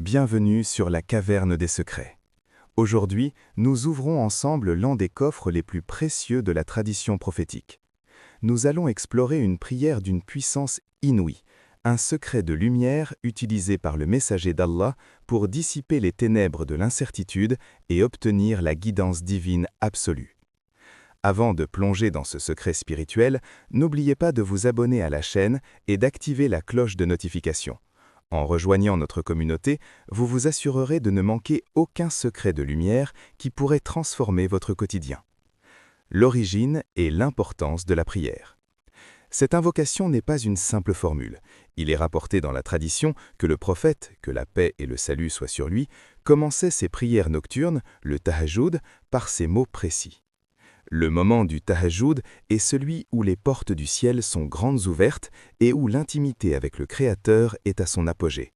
bienvenue sur la caverne des secrets. Aujourd'hui, nous ouvrons ensemble l'un des coffres les plus précieux de la tradition prophétique. Nous allons explorer une prière d'une puissance inouïe, un secret de lumière utilisé par le messager d'Allah pour dissiper les ténèbres de l'incertitude et obtenir la guidance divine absolue. Avant de plonger dans ce secret spirituel, n'oubliez pas de vous abonner à la chaîne et d'activer la cloche de notification. En rejoignant notre communauté, vous vous assurerez de ne manquer aucun secret de lumière qui pourrait transformer votre quotidien. L'origine et l'importance de la prière. Cette invocation n'est pas une simple formule. Il est rapporté dans la tradition que le prophète, que la paix et le salut soient sur lui, commençait ses prières nocturnes, le tahajjud, par ces mots précis. Le moment du tahajjud est celui où les portes du ciel sont grandes ouvertes et où l'intimité avec le Créateur est à son apogée.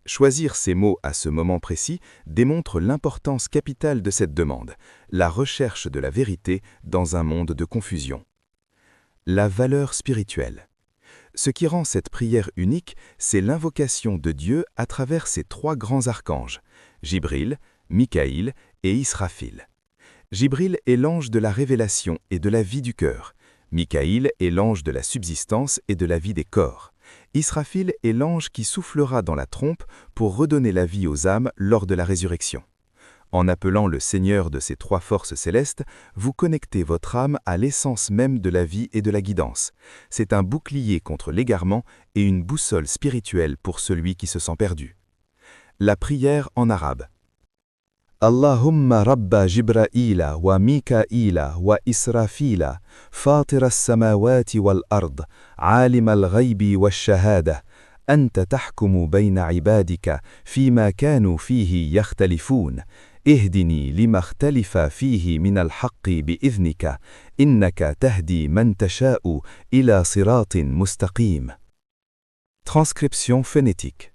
Choisir ces mots à ce moment précis démontre l'importance capitale de cette demande, la recherche de la vérité dans un monde de confusion. La valeur spirituelle. Ce qui rend cette prière unique, c'est l'invocation de Dieu à travers ces trois grands archanges, Jibril, Mikaïl et Israfil. Jibril est l'ange de la révélation et de la vie du cœur. Mikaïl est l'ange de la subsistance et de la vie des corps. Israfil est l'ange qui soufflera dans la trompe pour redonner la vie aux âmes lors de la résurrection. En appelant le Seigneur de ces trois forces célestes, vous connectez votre âme à l'essence même de la vie et de la guidance. C'est un bouclier contre l'égarement et une boussole spirituelle pour celui qui se sent perdu. La prière en arabe. Allahumma rabba Jibraïla wa Mikaïla wa Israfila, fatira as-samawati wal ard, alim al-ghaybi wa shahada, anta tahkumu bayna ibadika fima kanu fihi yakhtalifoun, ihdini lima ikhtalifa fihi min al-haqqi bi'idhnika, innaka tahdi man tasha'u ila siratin mustaqim. Transcription phonétique.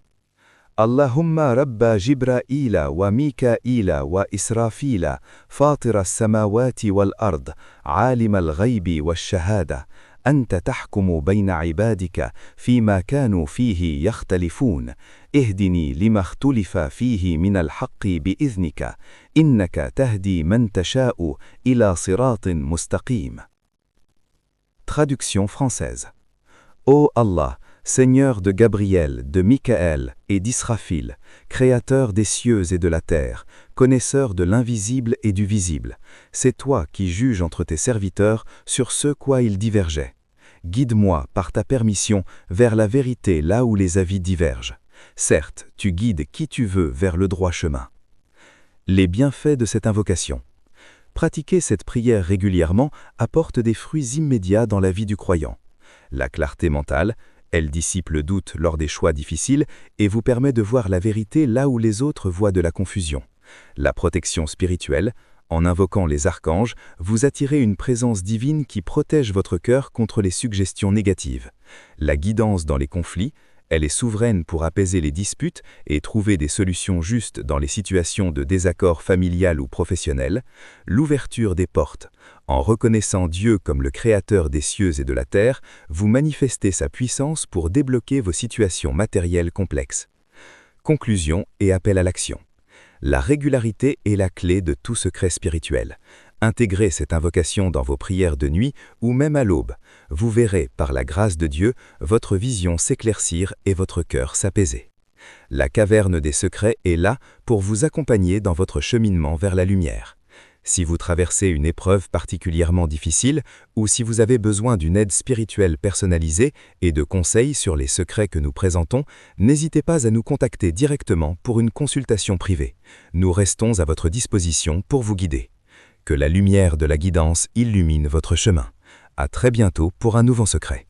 Allahumma rabba Jibraïla wa Mikaïla wa Israfila, fatira as-samawati wal ard, alim al-ghaybi wa shahada, anta tahkumu bayna ibadika fima kanu fihi yakhtalifoun, ihdini lima ikhtalifa fihi min al-haqqi bi'idhnika, innaka tahdi man tasha'u ila siratin mustaqim. Traduction française. Ô Allah, Seigneur de Gabriel, de Michaël et d'Israfil, créateur des cieux et de la terre, connaisseur de l'invisible et du visible, c'est toi qui juges entre tes serviteurs sur ce quoi ils divergeaient. Guide-moi par ta permission vers la vérité là où les avis divergent. Certes, tu guides qui tu veux vers le droit chemin. Les bienfaits de cette invocation. Pratiquer cette prière régulièrement apporte des fruits immédiats dans la vie du croyant. La clarté mentale. Elle dissipe le doute lors des choix difficiles et vous permet de voir la vérité là où les autres voient de la confusion. La protection spirituelle, en invoquant les archanges, vous attirez une présence divine qui protège votre cœur contre les suggestions négatives. La guidance dans les conflits, elle est souveraine pour apaiser les disputes et trouver des solutions justes dans les situations de désaccord familial ou professionnel. L'ouverture des portes. En reconnaissant Dieu comme le créateur des cieux et de la terre, vous manifestez sa puissance pour débloquer vos situations matérielles complexes. Conclusion et appel à l'action. La régularité est la clé de tout secret spirituel. Intégrez cette invocation dans vos prières de nuit ou même à l'aube. Vous verrez, par la grâce de Dieu, votre vision s'éclaircir et votre cœur s'apaiser. La caverne des secrets est là pour vous accompagner dans votre cheminement vers la lumière. Si vous traversez une épreuve particulièrement difficile ou si vous avez besoin d'une aide spirituelle personnalisée et de conseils sur les secrets que nous présentons, n'hésitez pas à nous contacter directement pour une consultation privée. Nous restons à votre disposition pour vous guider. Que la lumière de la guidance illumine votre chemin. À très bientôt pour un nouveau secret.